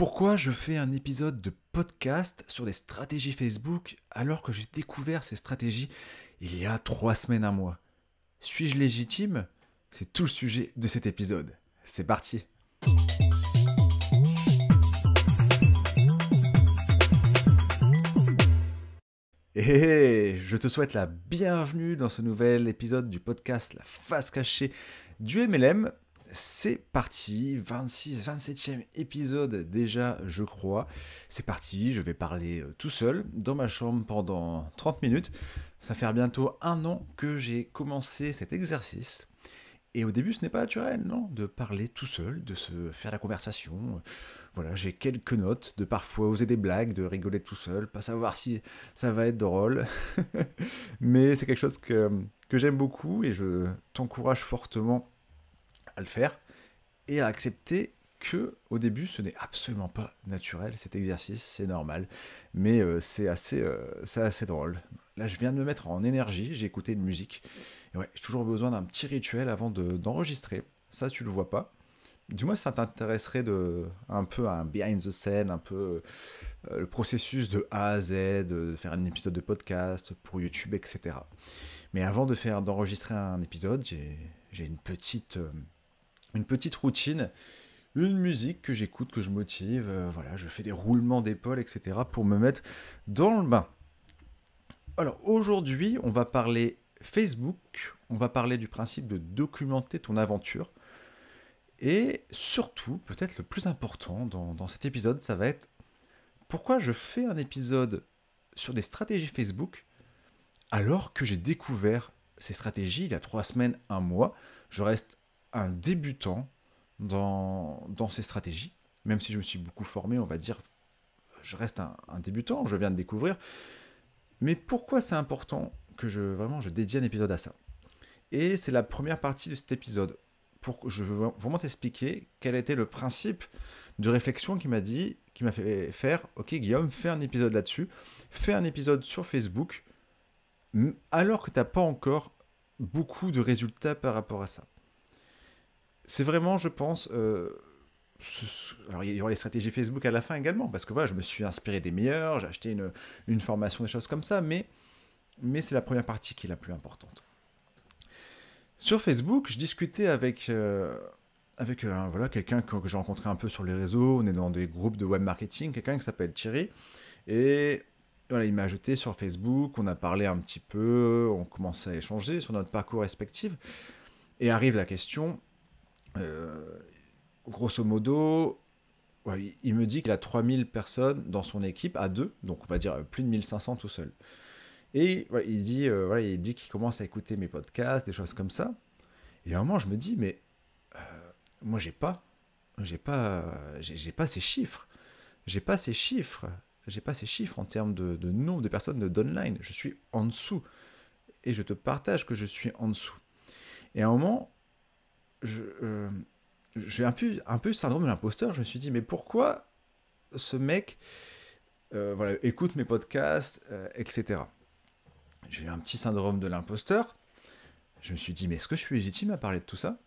Pourquoi je fais un épisode de podcast sur les stratégies Facebook alors que j'ai découvert ces stratégies il y a 3 semaines, un mois? Suis-je légitime? C'est tout le sujet de cet épisode. C'est parti! Et je te souhaite la bienvenue dans ce nouvel épisode du podcast La face cachée du MLM. C'est parti, 27e épisode déjà, je crois. C'est parti, je vais parler tout seul dans ma chambre pendant 30 minutes. Ça fait bientôt 1 an que j'ai commencé cet exercice. Et au début, ce n'est pas naturel, non, de parler tout seul, de se faire la conversation. Voilà, j'ai quelques notes, de parfois oser des blagues, de rigoler tout seul, pas savoir si ça va être drôle. Mais c'est quelque chose que j'aime beaucoup et je t'encourage fortement à le faire et à accepter que au début ce n'est absolument pas naturel cet exercice, c'est normal, mais c'est assez drôle. Là je viens de me mettre en énergie, j'ai écouté une musique, et ouais, j'ai toujours besoin d'un petit rituel avant d'enregistrer, ça tu le vois pas. Dis-moi si ça t'intéresserait un peu un behind the scene, un peu le processus de A à Z, de faire un épisode de podcast pour YouTube, etc. Mais avant d'enregistrer un épisode, j'ai une petite routine, une musique que j'écoute, que je motive, voilà, je fais des roulements d'épaule, etc. pour me mettre dans le bain. Alors aujourd'hui, on va parler Facebook, on va parler du principe de documenter ton aventure, et surtout, peut-être le plus important dans cet épisode, ça va être pourquoi je fais un épisode sur des stratégies Facebook alors que j'ai découvert ces stratégies il y a 3 semaines, un mois. Je reste un débutant dans ces stratégies, même si je me suis beaucoup formé, on va dire, je reste un débutant, je viens de découvrir. Mais pourquoi c'est important que je dédie un épisode à ça? Et c'est la première partie de cet épisode. Je veux vraiment t'expliquer quel était le principe de réflexion qui m'a fait faire, ok Guillaume, fais un épisode là-dessus, fais un épisode sur Facebook, alors que tu n'as pas encore beaucoup de résultats par rapport à ça. C'est vraiment, je pense, alors il y aura les stratégies Facebook à la fin également, parce que voilà, je me suis inspiré des meilleurs, j'ai acheté une formation, des choses comme ça, mais c'est la première partie qui est la plus importante. Sur Facebook, je discutais avec voilà, quelqu'un que j'ai rencontré un peu sur les réseaux, on est dans des groupes de web marketing, quelqu'un qui s'appelle Thierry, et voilà, il m'a ajouté sur Facebook, on a parlé un petit peu, on commençait à échanger sur notre parcours respectif, et arrive la question, grosso modo, ouais, il me dit qu'il a 3000 personnes dans son équipe, à deux, donc on va dire plus de 1500 tout seul. Et voilà, il dit qu'il commence à écouter mes podcasts, des choses comme ça. Et à un moment, je me dis, mais moi, j'ai pas ces chiffres. J'ai pas ces chiffres. J'ai pas ces chiffres en termes de nombre de personnes d'online. Je suis en dessous. Et je te partage que je suis en dessous. Et à un moment, j'ai un peu syndrome de l'imposteur. Je me suis dit, mais pourquoi ce mec voilà, écoute mes podcasts, etc. J'ai eu un petit syndrome de l'imposteur. Je me suis dit, mais est-ce que je suis légitime à parler de tout ça?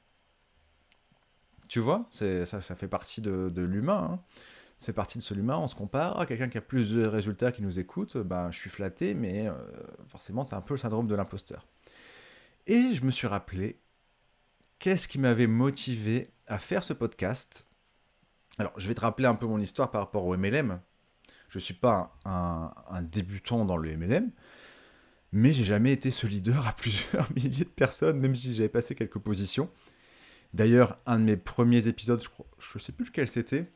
Tu vois, ça fait partie de l'humain. Hein. C'est partie de ce l'humain, on se compare à quelqu'un qui a plus de résultats qui nous écoute, ben, je suis flatté, mais forcément, tu as un peu le syndrome de l'imposteur. Et je me suis rappelé, qu'est-ce qui m'avait motivé à faire ce podcast? Alors, je vais te rappeler un peu mon histoire par rapport au MLM. Je ne suis pas un débutant dans le MLM, mais j'ai jamais été ce leader à plusieurs milliers de personnes, même si j'avais passé quelques positions. D'ailleurs, un de mes premiers épisodes, je ne sais plus lequel c'était,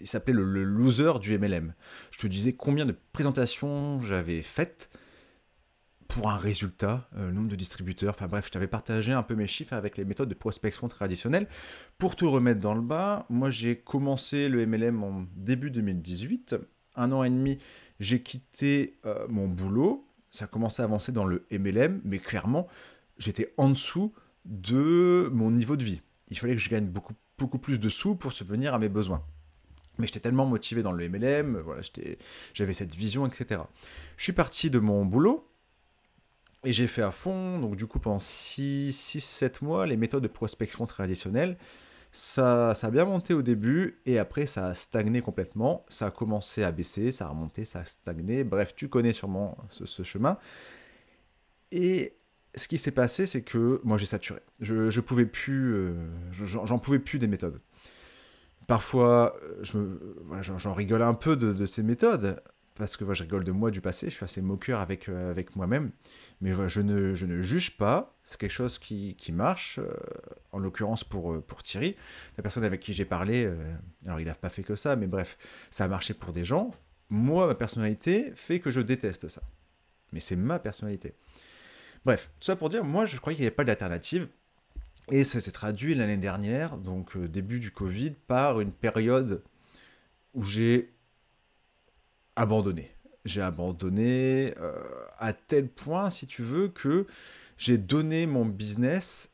il s'appelait le loser du MLM. Je te disais combien de présentations j'avais faites pour un résultat, le nombre de distributeurs, enfin bref, je t'avais partagé un peu mes chiffres avec les méthodes de prospection traditionnelles. Pour te remettre dans le bas, moi j'ai commencé le MLM en début 2018. 1 an et demi, j'ai quitté mon boulot. Ça a commencé à avancer dans le MLM, mais clairement, j'étais en dessous de mon niveau de vie. Il fallait que je gagne beaucoup plus de sous pour subvenir à mes besoins. Mais j'étais tellement motivé dans le MLM, voilà, j'avais cette vision, etc. Je suis parti de mon boulot, et j'ai fait à fond, donc du coup pendant 6-7 mois, les méthodes de prospection traditionnelles, Ça a bien monté au début, et après ça a stagné complètement. Ça a commencé à baisser, ça a remonté, ça a stagné. Bref, tu connais sûrement ce chemin. Et ce qui s'est passé, c'est que moi j'ai saturé. Je pouvais plus, j'en pouvais plus des méthodes. Parfois, voilà, j'en rigole un peu de ces méthodes, parce que voilà, je rigole de moi du passé, je suis assez moqueur avec moi-même, mais voilà, je ne juge pas, c'est quelque chose qui marche, en l'occurrence pour Thierry, la personne avec qui j'ai parlé, alors il n'a pas fait que ça, mais bref, ça a marché pour des gens. Moi, ma personnalité fait que je déteste ça, mais c'est ma personnalité. Bref, tout ça pour dire, moi je croyais qu'il n'y avait pas d'alternative, et ça s'est traduit l'année dernière, donc début du Covid, par une période où j'ai abandonné. J'ai abandonné à tel point, si tu veux, que j'ai donné mon business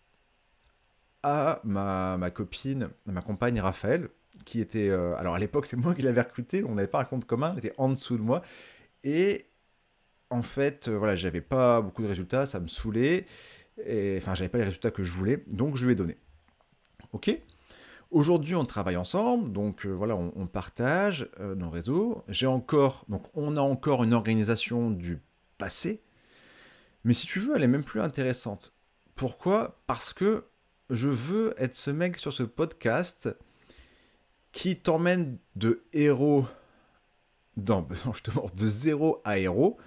à ma copine, à ma compagne Raphaël, qui était... alors à l'époque, c'est moi qui l'avais recruté, on n'avait pas un compte commun, elle était en dessous de moi. Et en fait, voilà, j'avais pas beaucoup de résultats, ça me saoulait. Et, enfin, j'avais pas les résultats que je voulais, donc je lui ai donné. Ok. Aujourd'hui, on travaille ensemble, donc voilà, on partage nos réseaux. Donc on a encore une organisation du passé, mais si tu veux, elle est même plus intéressante. Pourquoi? Parce que je veux être ce mec sur ce podcast qui t'emmène de héros justement, de zéro à héros,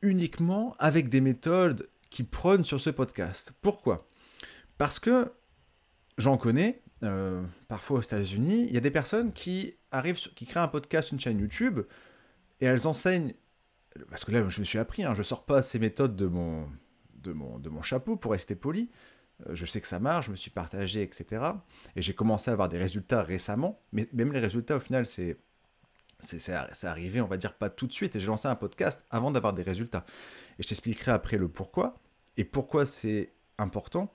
uniquement avec des méthodes qui prônent sur ce podcast. Pourquoi? Parce que j'en connais, parfois aux États-Unis, il y a des personnes qui qui créent un podcast, une chaîne YouTube, et elles enseignent. Parce que là, je me suis appris, hein, je sors pas ces méthodes de mon chapeau pour rester poli. Je sais que ça marche, je me suis partagé, etc. Et j'ai commencé à avoir des résultats récemment, mais même les résultats, au final, c'est arrivé, on va dire, pas tout de suite. Et j'ai lancé un podcast avant d'avoir des résultats. Et je t'expliquerai après le pourquoi, et pourquoi c'est important.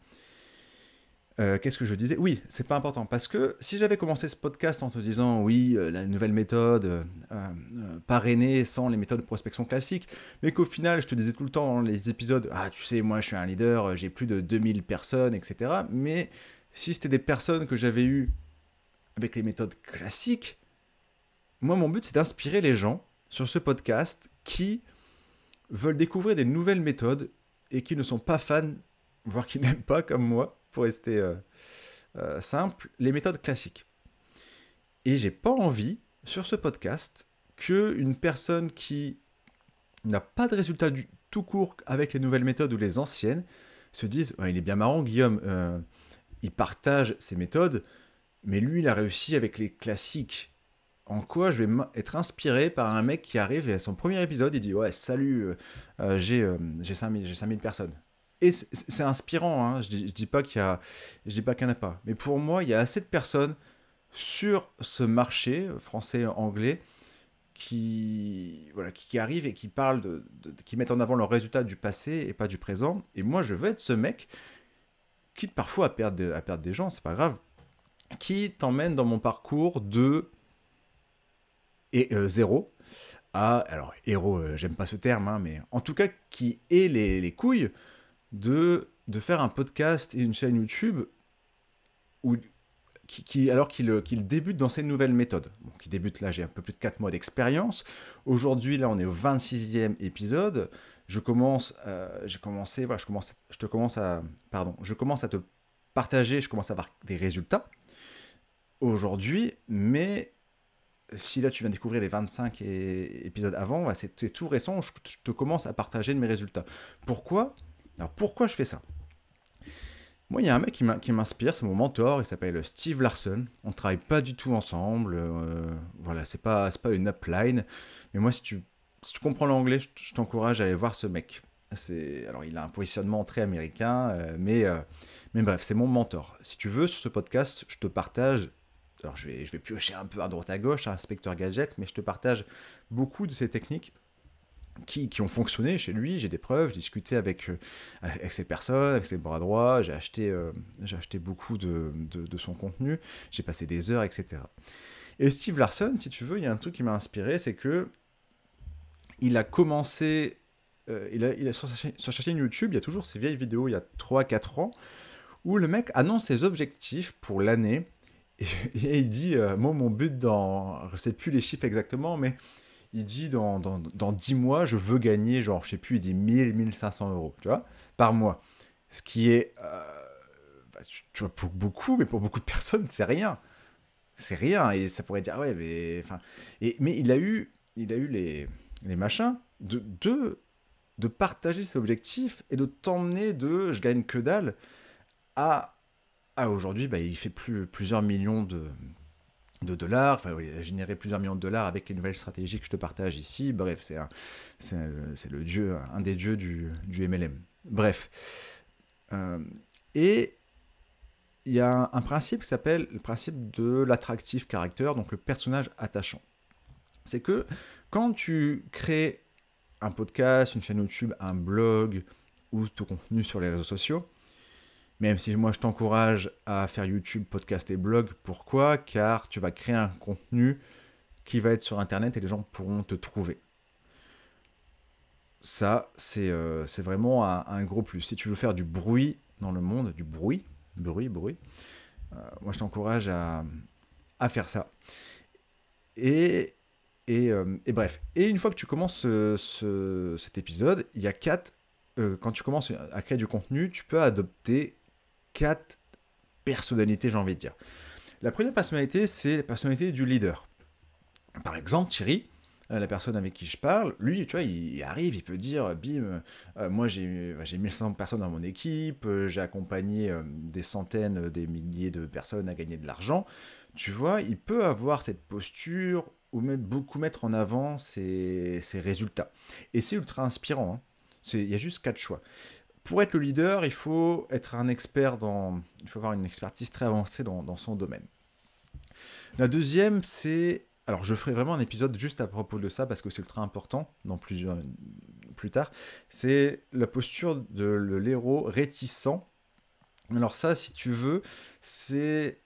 Qu'est-ce que je disais? Oui, c'est pas important. Parce que si j'avais commencé ce podcast en te disant, oui, la nouvelle méthode, parrainée sans les méthodes de prospection classiques, mais qu'au final, je te disais tout le temps dans les épisodes, ah, tu sais, moi, je suis un leader, j'ai plus de 2000 personnes, etc. Mais si c'était des personnes que j'avais eues avec les méthodes classiques, moi, mon but, c'est d'inspirer les gens sur ce podcast qui veulent découvrir des nouvelles méthodes et qui ne sont pas fans, voire qui n'aiment pas, comme moi, pour rester simple, les méthodes classiques. Et j'ai pas envie, sur ce podcast, qu'une personne qui n'a pas de résultat du tout court avec les nouvelles méthodes ou les anciennes se dise ouais, il est bien marrant, Guillaume, il partage ses méthodes, mais lui, il a réussi avec les classiques. En quoi je vais être inspiré par un mec qui arrive et à son premier épisode, il dit ouais, salut, j'ai 5000 personnes. Et c'est inspirant, hein. Je dis pas je dis pas qu'il n'y en a pas. Mais pour moi, il y a assez de personnes sur ce marché français-anglais voilà, qui arrivent et qui parlent qui mettent en avant leurs résultats du passé et pas du présent. Et moi, je veux être ce mec, quitte parfois à perdre des gens, c'est pas grave, qui t'emmène dans mon parcours de zéro à, alors héros, j'aime pas ce terme, hein, mais en tout cas qui ait les couilles de faire un podcast et une chaîne YouTube où, alors qu'il débute dans ces nouvelles méthodes. Bon, qui débute là, j'ai un peu plus de 4 mois d'expérience. Aujourd'hui, là, on est au 26e épisode. Je commence à te partager, je commence à avoir des résultats aujourd'hui, mais si là tu viens de découvrir les 25 épisodes avant, c'est tout récent, je te commence à partager de mes résultats. Pourquoi? Alors pourquoi je fais ça? Moi, il y a un mec qui m'inspire, c'est mon mentor, il s'appelle Steve Larsen. On ne travaille pas du tout ensemble, voilà, c'est pas une upline. Mais moi, si tu comprends l'anglais, je t'encourage à aller voir ce mec. Alors, il a un positionnement très américain, mais bref, c'est mon mentor. Si tu veux, sur ce podcast, je te partage. Alors, je vais piocher un peu à droite à gauche, inspecteur gadget, mais je te partage beaucoup de ces techniques qui ont fonctionné chez lui. J'ai des preuves, j'ai discuté avec ces personnes, avec ses bras droits, j'ai acheté beaucoup de son contenu, j'ai passé des heures, etc. Et Steve Larsen, si tu veux, il y a un truc qui m'a inspiré, c'est que il a commencé, sur sa chaîne YouTube, il y a toujours ces vieilles vidéos, il y a 3-4 ans, où le mec annonce ses objectifs pour l'année, et il dit, moi mon but je sais plus les chiffres exactement, mais il dit dans 10 mois, je veux gagner, genre, je sais plus, il dit 1500 euros, tu vois, par mois. Ce qui est, tu vois, pour beaucoup, mais pour beaucoup de personnes, c'est rien. C'est rien, et ça pourrait dire, ah ouais, mais... Enfin, mais il a eu les machins de partager ses objectifs et de t'emmener de je gagne que dalle à, aujourd'hui, bah, il fait plusieurs millions de dollars, enfin, oui, il a généré plusieurs millions de dollars avec les nouvelles stratégies que je te partage ici. Bref, c'est le dieu, un des dieux du MLM. Bref. Et il y a un principe qui s'appelle le principe de l'attractive character, donc le personnage attachant. C'est que quand tu crées un podcast, une chaîne YouTube, un blog ou ton contenu sur les réseaux sociaux, même si moi je t'encourage à faire YouTube, podcast et blog, pourquoi ? Car tu vas créer un contenu qui va être sur Internet et les gens pourront te trouver. Ça, c'est vraiment un gros plus. Si tu veux faire du bruit dans le monde, du bruit, moi je t'encourage à faire ça. Et bref. Et une fois que tu commences cet épisode, il y a quand tu commences à créer du contenu, tu peux adopter 4 personnalités, j'ai envie de dire. La première personnalité, c'est la personnalité du leader. Par exemple, Thierry, la personne avec qui je parle, lui, tu vois, il arrive, il peut dire, bim, moi j'ai 1500 personnes dans mon équipe, j'ai accompagné des centaines, des milliers de personnes à gagner de l'argent. Tu vois, il peut avoir cette posture ou même beaucoup mettre en avant ses résultats. Et c'est ultra inspirant. Hein. Il y a juste 4 choix. Pour être le leader, il faut être un expert il faut avoir une expertise très avancée dans son domaine. La deuxième, c'est... Alors, je ferai vraiment un épisode juste à propos de ça, parce que c'est ultra important, plus tard. C'est la posture de l'héros réticent. Alors ça, si tu veux, c'est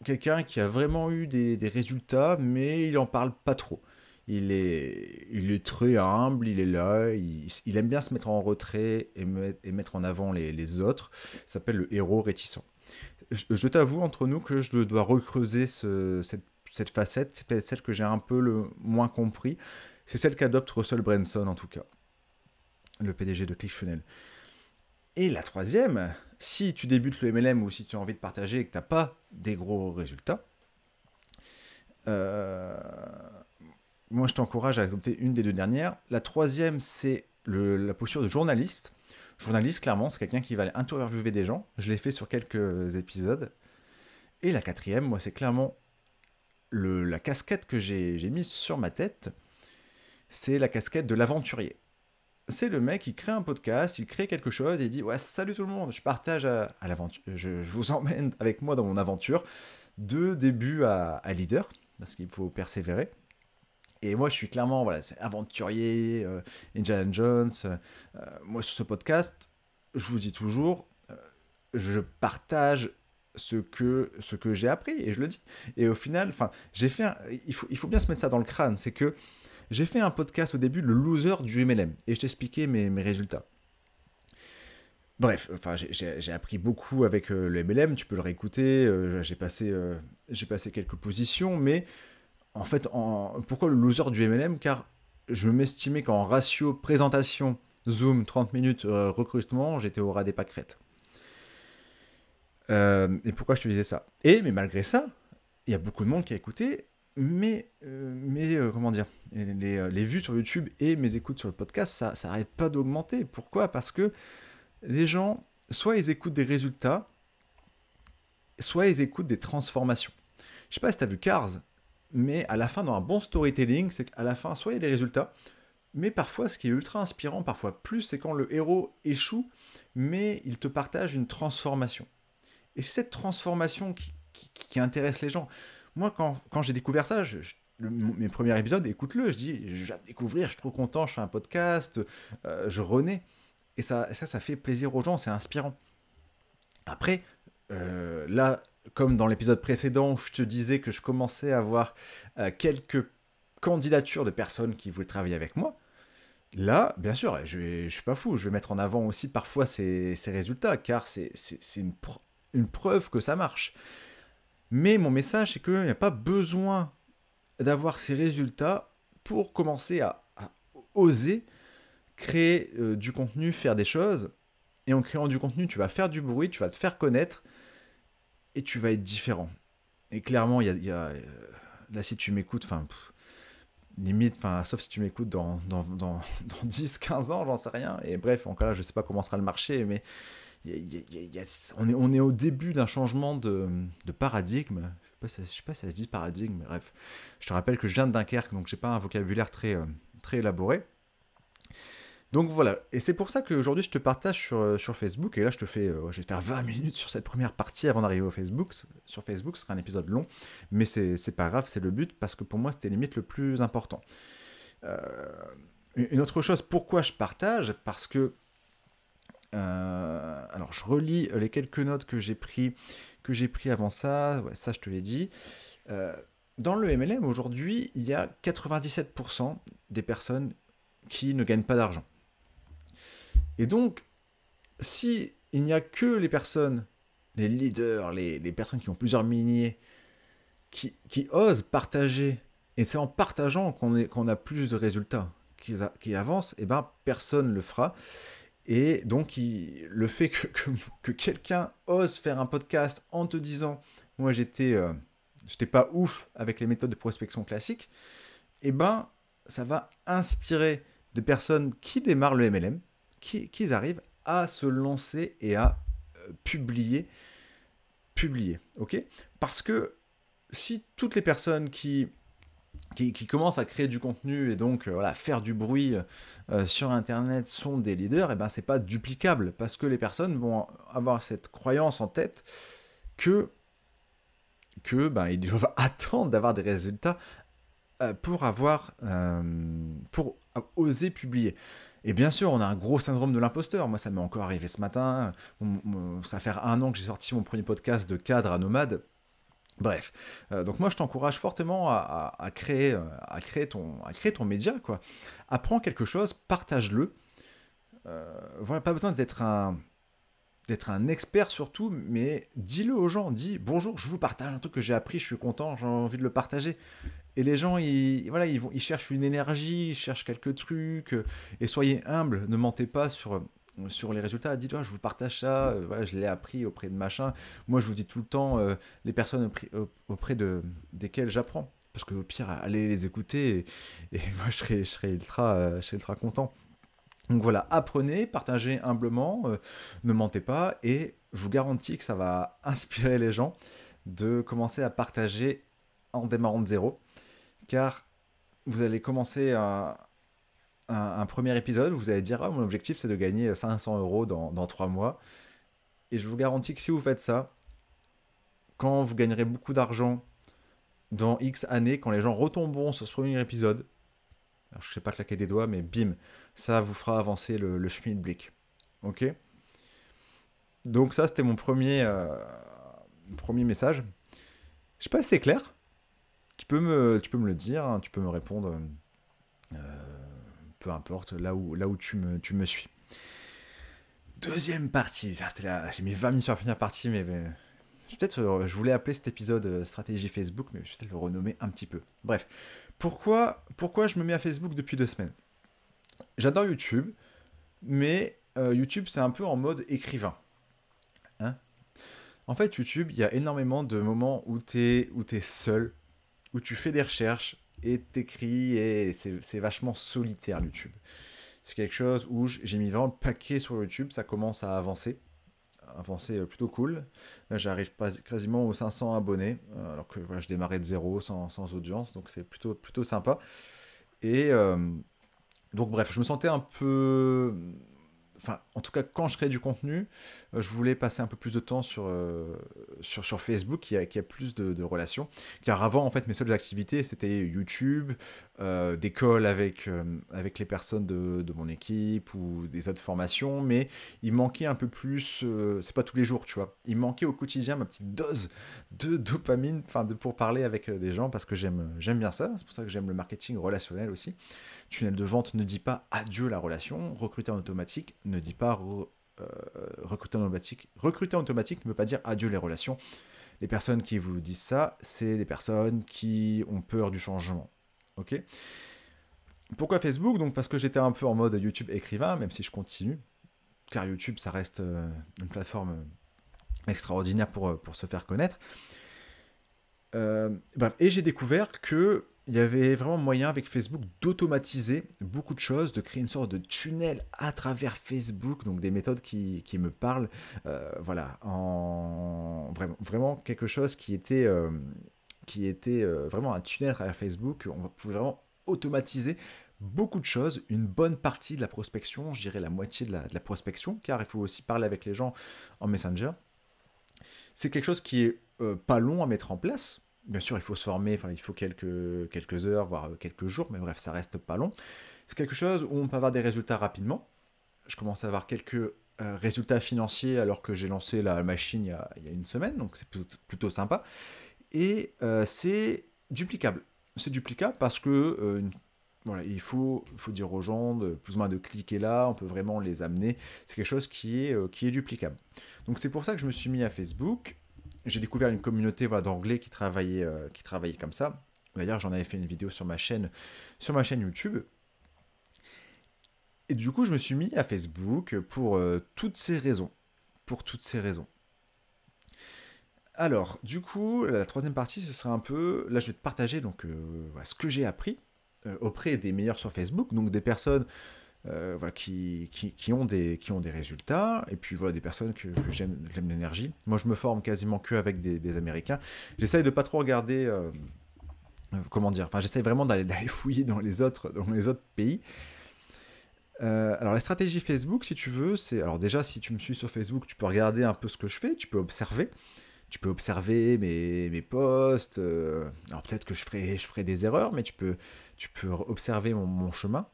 quelqu'un qui a vraiment eu des résultats, mais il n'en parle pas trop. Il est très humble, il est là, il aime bien se mettre en retrait et mettre en avant les autres. Ça s'appelle le héros réticent. Je t'avoue, entre nous, que je dois recreuser cette facette. C'est peut-être celle que j'ai un peu le moins compris. C'est celle qu'adopte Russell Brunson, en tout cas, le PDG de ClickFunnels. Et la troisième, si tu débutes le MLM ou si tu as envie de partager et que tu n'as pas des gros résultats, moi je t'encourage à adopter une des deux dernières. La troisième, c'est la posture de journaliste. Journaliste, clairement, c'est quelqu'un qui va aller interviewer des gens. Je l'ai fait sur quelques épisodes. Et la quatrième, moi, c'est clairement la casquette que j'ai mise sur ma tête. C'est la casquette de l'aventurier. C'est le mec qui crée un podcast, il crée quelque chose et il dit « Ouais, salut tout le monde, je partage à l'aventure, je vous emmène avec moi dans mon aventure de début à leader, parce qu'il faut persévérer. » Et moi, je suis clairement, voilà, c'est aventurier, Indiana Jones. Moi, sur ce podcast, je vous dis toujours, je partage ce que j'ai appris, et je le dis. Et au final, il faut bien se mettre ça dans le crâne, c'est que j'ai fait un podcast au début, le loser du MLM, et je t'expliquais mes résultats. Bref, j'ai appris beaucoup avec le MLM, tu peux le réécouter, j'ai passé quelques positions, mais en fait, pourquoi le loser du MLM ? Car je m'estimais qu'en ratio présentation, Zoom, 30 minutes, recrutement, j'étais au ras des pâquerettes. Et pourquoi je te disais ça ? Mais malgré ça, il y a beaucoup de monde qui a écouté, mais comment dire, les vues sur YouTube et mes écoutes sur le podcast, ça n'arrête pas d'augmenter. Pourquoi ? Parce que les gens, soit ils écoutent des résultats, soit ils écoutent des transformations. Je sais pas si tu as vu Cars, mais à la fin, dans un bon storytelling, c'est qu'à la fin, soit il y a des résultats, mais parfois, ce qui est ultra inspirant, parfois plus, c'est quand le héros échoue, mais il te partage une transformation. Et c'est cette transformation qui intéresse les gens. Moi, quand j'ai découvert ça, mes premiers épisodes, écoute-le, je dis, je viens de découvrir, je suis trop content, je fais un podcast, je renais. Et ça fait plaisir aux gens, c'est inspirant. Après, là, comme dans l'épisode précédent où je te disais que je commençais à avoir quelques candidatures de personnes qui voulaient travailler avec moi, là, bien sûr, je suis pas fou, je vais mettre en avant aussi parfois ces résultats, car c'est une preuve que ça marche. Mais mon message, c'est qu'il n'y a pas besoin d'avoir ces résultats pour commencer à oser créer du contenu, faire des choses. Et en créant du contenu, tu vas faire du bruit, tu vas te faire connaître et tu vas être différent. Et clairement, là, si tu m'écoutes, limite, sauf si tu m'écoutes dans 10, 15 ans, j'en sais rien. Et bref, encore là, je sais pas comment sera le marché, mais on est au début d'un changement de paradigme. Je sais pas si ça se dit paradigme, mais bref. Je te rappelle que je viens de Dunkerque, donc j'ai pas un vocabulaire très élaboré. Donc voilà, et c'est pour ça qu'aujourd'hui je te partage sur Facebook, et là je vais faire 20 minutes sur cette première partie avant d'arriver au Facebook. Sur Facebook, ce sera un épisode long, mais c'est pas grave, c'est le but, parce que pour moi c'était limite le plus important. Euh, une autre chose, pourquoi je partage? Parce que, alors je relis les quelques notes que j'ai pris avant ça, ouais, ça je te l'ai dit. Euh, dans le MLM aujourd'hui, il y a 97% des personnes qui ne gagnent pas d'argent. Et donc, si il n'y a que les personnes, les leaders, les personnes qui ont plusieurs milliers, qui osent partager, et c'est en partageant qu'on a plus de résultats qui avancent, et ben personne ne le fera. Et donc, le fait que quelqu'un ose faire un podcast en te disant, moi j'étais pas ouf avec les méthodes de prospection classiques, et ben ça va inspirer des personnes qui démarrent le MLM, qui arrivent à se lancer et à publier, ok? Parce que si toutes les personnes qui commencent à créer du contenu et donc voilà, faire du bruit sur Internet sont des leaders, et ben c'est pas duplicable parce que les personnes vont avoir cette croyance en tête que ben, ils doivent attendre d'avoir des résultats pour oser publier. Et bien sûr, on a un gros syndrome de l'imposteur. Moi, ça m'est encore arrivé ce matin. Ça va faire 1 an que j'ai sorti mon premier podcast de cadre à nomade. Bref, donc moi je t'encourage fortement à créer ton média, quoi. Apprends quelque chose, partage-le. Voilà, pas besoin d'être un expert surtout, mais dis-le aux gens. Dis bonjour, je vous partage un truc que j'ai appris, je suis content, j'ai envie de le partager. Et les gens, ils cherchent une énergie, ils cherchent quelques trucs. Et soyez humbles, ne mentez pas sur les résultats. Dites, je vous partage ça, voilà, je l'ai appris auprès de machin. Moi, je vous dis tout le temps les personnes auprès desquelles j'apprends. Parce qu'au pire, allez les écouter et moi, je serai ultra content. Donc voilà, apprenez, partagez humblement, ne mentez pas, et je vous garantis que ça va inspirer les gens de commencer à partager en démarrant de zéro. Car vous allez commencer un premier épisode, vous allez dire mon objectif c'est de gagner 500 euros dans 3 mois. Et je vous garantis que si vous faites ça, quand vous gagnerez beaucoup d'argent dans X années, quand les gens retomberont sur ce premier épisode, alors je ne sais pas claquer des doigts, mais bim, ça vous fera avancer le schmilblick. Ok? Donc ça c'était mon premier message. Je sais pas si c'est clair. Tu peux me le dire, hein, tu peux me répondre. Peu importe, là où tu me suis. Deuxième partie, j'ai mis 20 minutes sur la première partie, mais peut-être je voulais appeler cet épisode stratégie Facebook, mais je vais peut-être le renommer un petit peu. Bref, pourquoi je me mets à Facebook depuis 2 semaines? J'adore YouTube, mais YouTube c'est un peu en mode écrivain. Hein, en fait, YouTube, il y a énormément de moments où t'es seul, où tu fais des recherches, et t'écris, et c'est vachement solitaire YouTube. C'est quelque chose où j'ai mis vraiment le paquet sur YouTube, ça commence à avancer plutôt cool. Là j'arrive quasiment aux 500 abonnés, alors que voilà, je démarrais de zéro, sans audience, donc c'est plutôt sympa. Et donc bref, je me sentais un peu... Enfin, en tout cas, quand je crée du contenu, je voulais passer un peu plus de temps sur Facebook, qui a plus de relations. Car avant, en fait, mes seules activités, c'était YouTube, des calls avec les personnes de mon équipe ou des autres formations, mais il manquait un peu plus, c'est pas tous les jours, tu vois. Il manquait au quotidien ma petite dose de dopamine, pour parler avec des gens, parce que j'aime bien ça. C'est pour ça que j'aime le marketing relationnel aussi. Tunnel de vente ne dit pas adieu la relation, recruter en automatique ne dit pas Recruter en automatique ne veut pas dire adieu les relations. Les personnes qui vous disent ça, c'est des personnes qui ont peur du changement. Ok ? Pourquoi Facebook ? Donc parce que j'étais un peu en mode YouTube écrivain, même si je continue. Car YouTube, ça reste une plateforme extraordinaire pour se faire connaître. Et j'ai découvert que il y avait vraiment moyen avec Facebook d'automatiser beaucoup de choses, de créer une sorte de tunnel à travers Facebook, donc des méthodes qui me parlent, vraiment quelque chose qui était vraiment un tunnel à travers Facebook. On pouvait vraiment automatiser beaucoup de choses, une bonne partie de la prospection, je dirais la moitié de la prospection, car il faut aussi parler avec les gens en Messenger. C'est quelque chose qui est pas long à mettre en place. Bien sûr, il faut se former, enfin, il faut quelques heures, voire quelques jours, mais bref, ça reste pas long. C'est quelque chose où on peut avoir des résultats rapidement. Je commence à avoir quelques résultats financiers alors que j'ai lancé la machine il y a une semaine, donc c'est plutôt sympa. Et c'est duplicable. C'est duplicable parce que voilà, il faut dire aux gens plus ou moins de cliquer là, on peut vraiment les amener. C'est quelque chose qui est duplicable. Donc c'est pour ça que je me suis mis à Facebook. J'ai découvert une communauté d'anglais qui travaillait comme ça. D'ailleurs, j'en avais fait une vidéo sur ma chaîne YouTube. Et du coup, je me suis mis à Facebook pour toutes ces raisons. Pour toutes ces raisons. Alors, du coup, la troisième partie, ce sera un peu... Là, je vais te partager donc, ce que j'ai appris auprès des meilleurs sur Facebook. Donc, des personnes qui ont des résultats, et puis voilà, des personnes que j'aime l'énergie. Moi, je me forme quasiment que avec des Américains. J'essaye de pas trop regarder, comment dire, enfin, j'essaye vraiment d'aller fouiller dans les autres pays. Alors, la stratégie Facebook, si tu veux, c'est... Alors déjà, si tu me suis sur Facebook, tu peux regarder un peu ce que je fais, tu peux observer. Tu peux observer mes posts. Alors peut-être que je ferai des erreurs, mais tu peux observer mon chemin.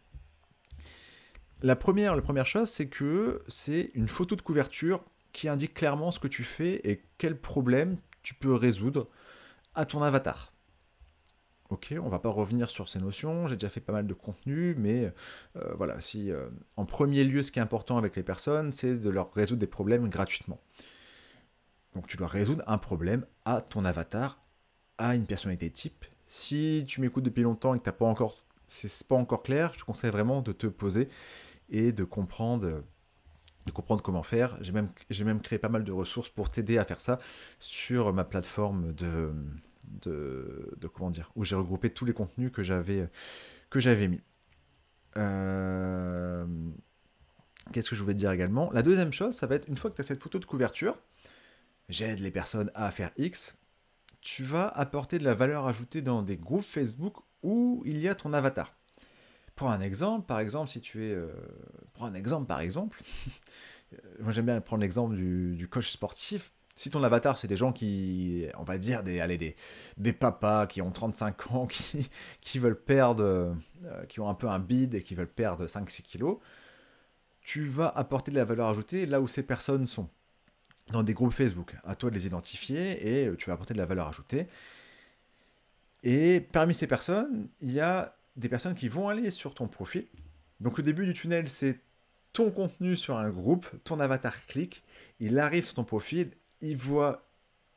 La première chose, c'est que c'est une photo de couverture qui indique clairement ce que tu fais et quel problème tu peux résoudre à ton avatar. Ok, on va pas revenir sur ces notions, j'ai déjà fait pas mal de contenu, mais voilà, si en premier lieu, ce qui est important avec les personnes, c'est de leur résoudre des problèmes gratuitement. Donc tu dois résoudre un problème à ton avatar, à une personnalité type. Si tu m'écoutes depuis longtemps et que c'est pas encore clair, je te conseille vraiment de te poser et de comprendre comment faire. J'ai même créé pas mal de ressources pour t'aider à faire ça sur ma plateforme de comment dire, où j'ai regroupé tous les contenus que j'avais mis. Qu'est-ce que je voulais te dire également ? La deuxième chose, ça va être une fois que tu as cette photo de couverture, j'aide les personnes à faire X, tu vas apporter de la valeur ajoutée dans des groupes Facebook où il y a ton avatar. Pour un exemple, par exemple, si tu es... Prends un exemple, par exemple. Moi, j'aime bien prendre l'exemple du coach sportif. Si ton avatar, c'est des gens qui, on va dire, des papas qui ont 35 ans, qui veulent perdre, qui ont un peu un bide et qui veulent perdre 5-6 kilos, tu vas apporter de la valeur ajoutée là où ces personnes sont. Dans des groupes Facebook. À toi de les identifier et tu vas apporter de la valeur ajoutée. Et parmi ces personnes, il y a des personnes qui vont aller sur ton profil. Donc le début du tunnel, c'est ton contenu sur un groupe, ton avatar clique, il arrive sur ton profil, il voit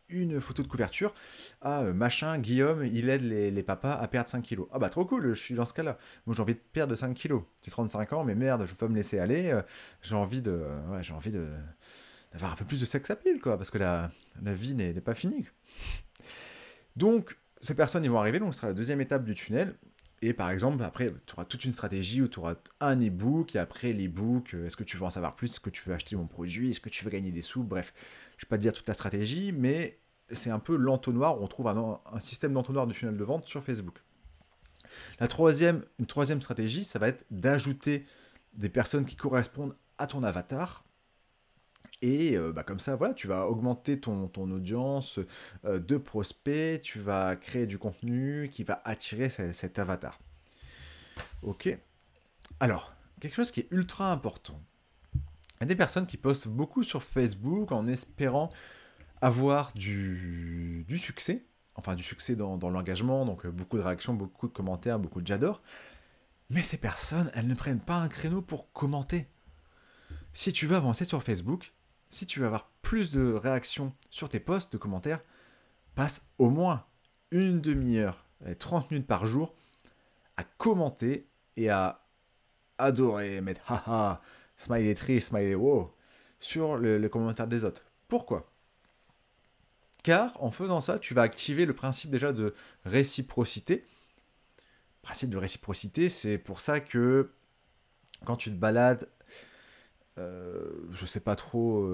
une photo de couverture. Ah, machin, Guillaume, il aide les papas à perdre 5 kilos. Ah bah trop cool, je suis dans ce cas-là. Moi j'ai envie de perdre 5 kilos. J'ai 35 ans, mais merde, je peux pas me laisser aller. J'ai envie d'avoir un peu plus de sex appeal, quoi, parce que la vie n'est pas finie. Donc, ces personnes, ils vont arriver, donc ce sera la deuxième étape du tunnel. Et par exemple, après, tu auras toute une stratégie où tu auras un e-book, et après l'e-book, est-ce que tu veux en savoir plus, est-ce que tu veux acheter mon produit, est-ce que tu veux gagner des sous, bref. Je ne vais pas te dire toute la stratégie, mais c'est un peu l'entonnoir, on trouve un système d'entonnoir de tunnel de vente sur Facebook. Une troisième stratégie, ça va être d'ajouter des personnes qui correspondent à ton avatar. Et comme ça, voilà, tu vas augmenter ton audience de prospects, tu vas créer du contenu qui va attirer cet avatar. Ok. Alors, quelque chose qui est ultra important. Il y a des personnes qui postent beaucoup sur Facebook en espérant avoir du succès, enfin du succès dans l'engagement, donc beaucoup de réactions, beaucoup de commentaires, beaucoup de j'adore. Mais ces personnes, elles ne prennent pas un créneau pour commenter. Si tu veux avancer sur Facebook, si tu veux avoir plus de réactions sur tes posts, de commentaires, passe au moins une demi-heure, 30 minutes par jour à commenter et à adorer, mettre haha, smiley triste, smiley wow sur le commentaire des autres. Pourquoi? Car en faisant ça, tu vas activer le principe déjà de réciprocité. Le principe de réciprocité, c'est pour ça que quand tu te balades, je sais pas trop,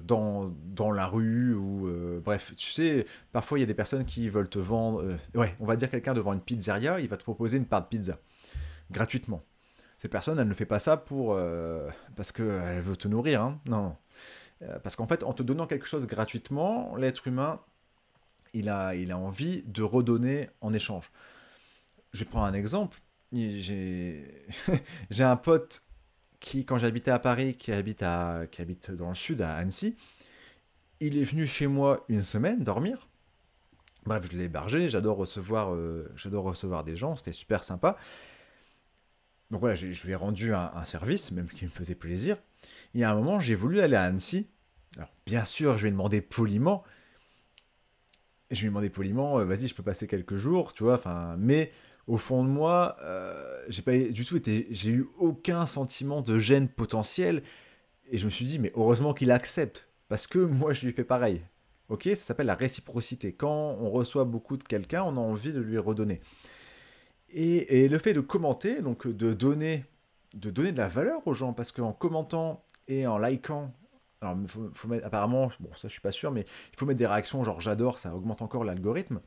dans la rue, ou bref, tu sais, parfois il y a des personnes qui veulent te vendre, ouais, on va dire quelqu'un devant une pizzeria, il va te proposer une part de pizza, gratuitement. Cette personne, elle ne fait pas ça parce qu'elle veut te nourrir, hein. Non, non. Parce qu'en fait, en te donnant quelque chose gratuitement, l'être humain, il a envie de redonner en échange. Je vais prendre un exemple. J'ai j'ai un pote qui, quand j'habitais à Paris, qui habite dans le sud, à Annecy, il est venu chez moi une semaine dormir. Bref, je l'ai hébergé, j'adore recevoir des gens, c'était super sympa. Donc voilà, je lui ai rendu un service, même qui me faisait plaisir. Et à un moment, j'ai voulu aller à Annecy. Alors, bien sûr, je lui ai demandé poliment, vas-y, je peux passer quelques jours, tu vois, enfin, mais au fond de moi, j'ai pas du tout j'ai eu aucun sentiment de gêne potentielle, et je me suis dit, mais heureusement qu'il accepte, parce que moi, je lui fais pareil. Ok, ça s'appelle la réciprocité. Quand on reçoit beaucoup de quelqu'un, on a envie de lui redonner. Et le fait de commenter, donc de donner de la valeur aux gens, parce qu'en commentant et en likant, alors faut mettre, apparemment, bon ça je suis pas sûr, mais il faut mettre des réactions genre j'adore, ça augmente encore l'algorithme,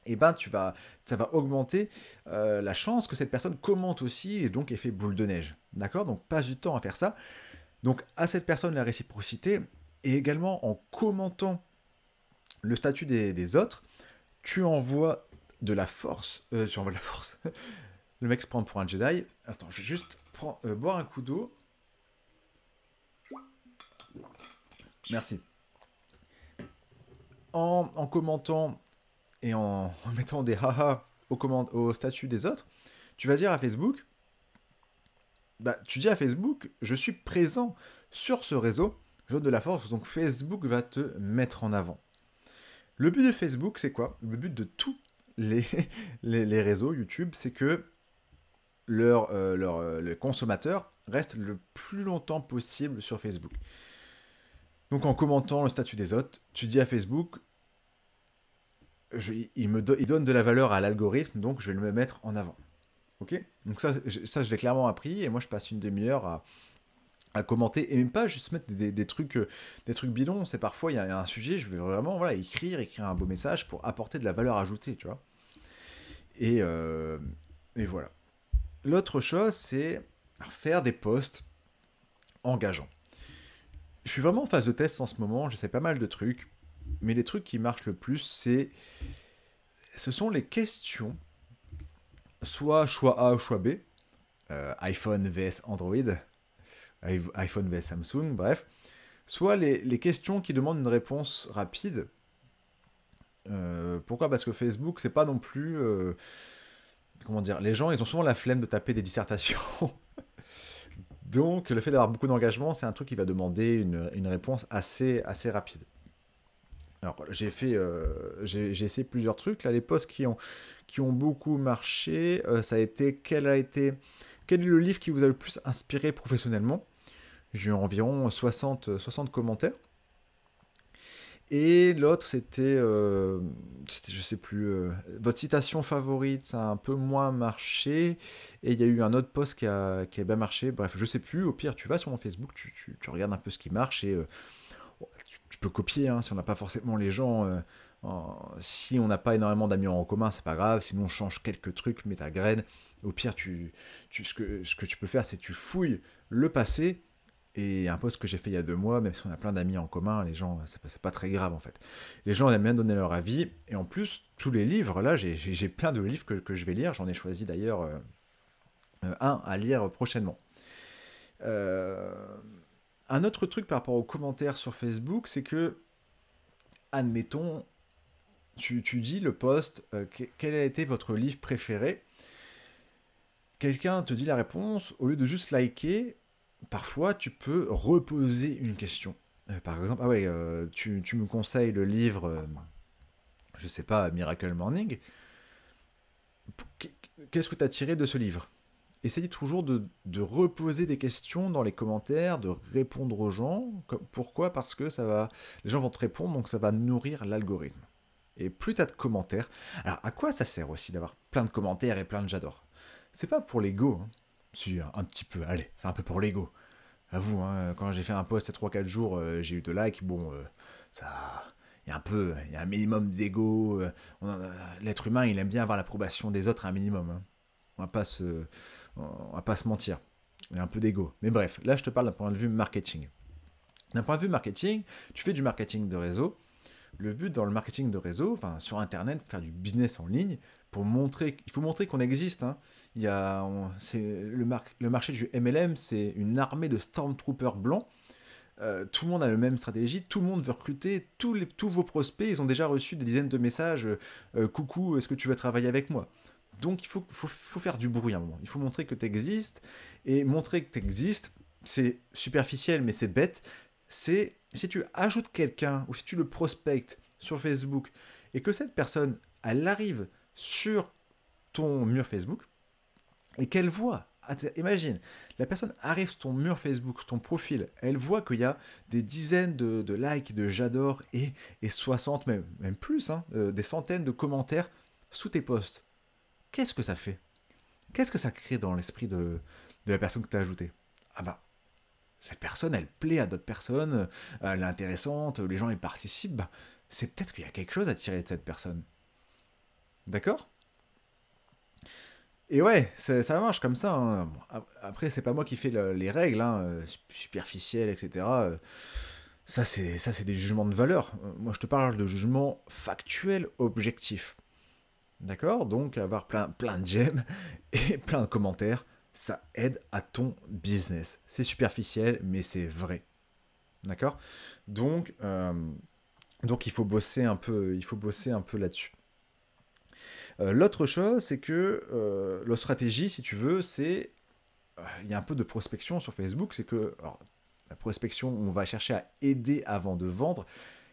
et ben ça va augmenter la chance que cette personne commente aussi, et donc effet boule de neige. D'accord? Donc passe du temps à faire ça. Donc à cette personne la réciprocité, et également en commentant le statut des autres, tu envoies de la force. Tu envoies de la force. Le mec se prend pour un Jedi. Attends, je vais juste boire un coup d'eau. Merci. En commentant et en mettant des haha au statut des autres, tu vas dire à Facebook, bah, tu dis à Facebook, je suis présent sur ce réseau, je donne de la force, donc Facebook va te mettre en avant. Le but de Facebook, c'est quoi? Le but de tous les, les réseaux YouTube, c'est que le consommateur reste le plus longtemps possible sur Facebook. Donc en commentant le statut des autres, tu dis à Facebook, il donne de la valeur à l'algorithme, donc je vais le mettre en avant. Ok? Donc ça, je l'ai clairement appris, et moi je passe une demi-heure à commenter, et même pas juste mettre des trucs bidons, c'est parfois il y a un sujet, je vais vraiment voilà, écrire un beau message pour apporter de la valeur ajoutée, tu vois. Et voilà. L'autre chose, c'est faire des posts engageants. Je suis vraiment en phase de test en ce moment, j'essaie pas mal de trucs, mais les trucs qui marchent le plus, ce sont les questions, soit choix A ou choix B, iPhone vs Android, iPhone vs Samsung, bref, soit les questions qui demandent une réponse rapide. Pourquoi? Parce que Facebook, c'est pas non plus... comment dire? Les gens, ils ont souvent la flemme de taper des dissertations. Donc, le fait d'avoir beaucoup d'engagement, c'est un truc qui va demander une réponse assez rapide. Alors, j'ai essayé plusieurs trucs. Là, les posts qui ont beaucoup marché, ça a été quel est le livre qui vous a le plus inspiré professionnellement? J'ai eu environ 60 commentaires. Et l'autre, c'était, je sais plus, votre citation favorite, ça a un peu moins marché. Et il y a eu un autre post qui a bien marché. Bref, je sais plus. Au pire, tu vas sur mon Facebook, tu regardes un peu ce qui marche, et tu peux copier, hein, si on n'a pas forcément les gens. Si on n'a pas énormément d'amis en commun, c'est pas grave. Sinon, change quelques trucs, mets ta graine. Au pire, ce que tu peux faire, c'est que tu fouilles le passé. Et un post que j'ai fait il y a 2 mois, même si on a plein d'amis en commun, les gens, c'est pas très grave en fait. Les gens aiment bien donner leur avis. Et en plus, tous les livres, là, j'ai plein de livres que je vais lire. J'en ai choisi d'ailleurs un à lire prochainement. Euh, un autre truc par rapport aux commentaires sur Facebook, c'est que, admettons, tu dis le post, quel a été votre livre préféré? Quelqu'un te dit la réponse, au lieu de juste liker, parfois tu peux reposer une question. Par exemple, ah ouais, tu me conseilles le livre, je sais pas, Miracle Morning. Qu'est-ce que tu as tiré de ce livre? Essayez toujours de reposer des questions dans les commentaires, de répondre aux gens. Pourquoi? Parce que les gens vont te répondre, donc ça va nourrir l'algorithme. Et plus tu as de commentaires. Alors, à quoi ça sert aussi d'avoir plein de commentaires et plein de j'adore? C'est pas pour l'ego, hein. Si, un petit peu, allez, c'est un peu pour l'ego. Avoue, hein, quand j'ai fait un post il y a 3-4 jours, j'ai eu 2 likes. Bon, ça. Il y a un minimum d'ego. L'être humain, il aime bien avoir l'approbation des autres à un minimum, hein. On va pas se, on va pas se mentir. Il y a un peu d'ego. Mais bref, là, je te parle d'un point de vue marketing. D'un point de vue marketing, tu fais du marketing de réseau. Le but dans le marketing de réseau, enfin sur Internet, faire du business en ligne, il faut montrer qu'on existe, hein. Le marché du MLM, c'est une armée de stormtroopers blancs. Tout le monde a la même stratégie, tout le monde veut recruter, tous vos prospects, ils ont déjà reçu des dizaines de messages, coucou, est-ce que tu veux travailler avec moi? Donc il faut faire du bruit à un moment, il faut montrer que tu existes, et montrer que tu existes, c'est superficiel mais c'est bête, c'est si tu ajoutes quelqu'un, ou si tu le prospectes sur Facebook, et que cette personne, elle arrive sur ton mur Facebook, et qu'elle voit, imagine, la personne arrive sur ton mur Facebook, sur ton profil, elle voit qu'il y a des dizaines de likes, de j'adore, et 60, même plus, hein, des centaines de commentaires sous tes posts. Qu'est-ce que ça fait? Qu'est-ce que ça crée dans l'esprit de la personne que tu as ajoutée? Ah bah, cette personne, elle plaît à d'autres personnes, elle est intéressante, les gens y participent, bah, c'est peut-être qu'il y a quelque chose à tirer de cette personne. D'accord? Et ouais, ça marche comme ça, hein. Bon, après, c'est pas moi qui fais les règles, hein, superficielles, etc. Ça, c'est des jugements de valeur. Moi, je te parle de jugements factuels, objectifs. D'accord? Donc, avoir plein de j'aime et plein de commentaires, ça aide à ton business. C'est superficiel, mais c'est vrai. D'accord? Donc, euh, donc, il faut bosser un peu là-dessus. L'autre chose, c'est que l'autre stratégie, si tu veux, c'est il y a un peu de prospection sur Facebook. C'est que alors, la prospection, on va chercher à aider avant de vendre.